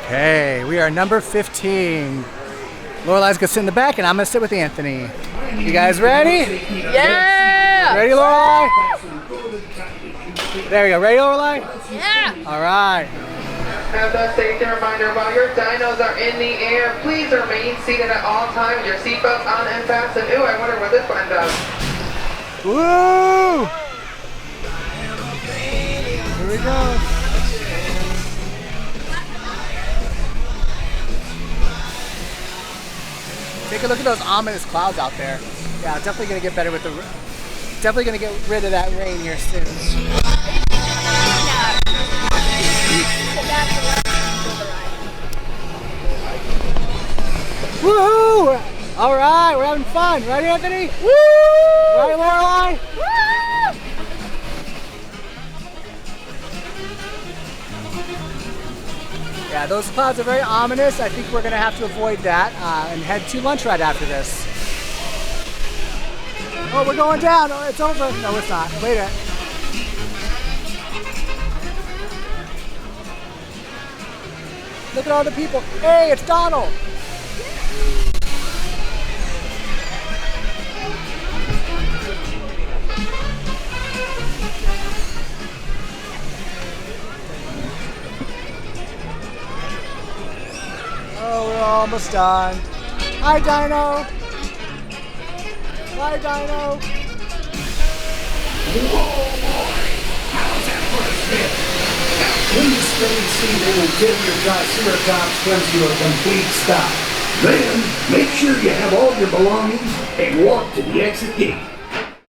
Okay, we are number 15. Lorelai's gonna sit in the back and I'm gonna sit with Anthony. You guys ready? Yeah! Ready, Lorelai? There you go. Ready, Lorelai? Yeah! All right. As a safety reminder, while your dinos are in the air, please remain seated at all times. Your seatbelt on and fastened. Ooh, I wonder what this one does. Woo! Here we go. Take a look at those ominous clouds out there. Yeah, definitely gonna get better with the. Definitely gonna get rid of that rain here soon. Woohoo! All right, we're having fun, right, Anthony? Woo! Right, Lorelai? Woo! Yeah, those clouds are very ominous. I think we're gonna have to avoid that and head to lunch right after this. Oh, we're going down. Oh, it's over. No, it's not. Wait a minute. Look at all the people. Hey, it's Donald. Oh, we're almost done. Hi, Dino. Bye, Dino. When the spinning season until your triceratops comes to a complete stop. Then, make sure you have all your belongings and walk to the exit gate.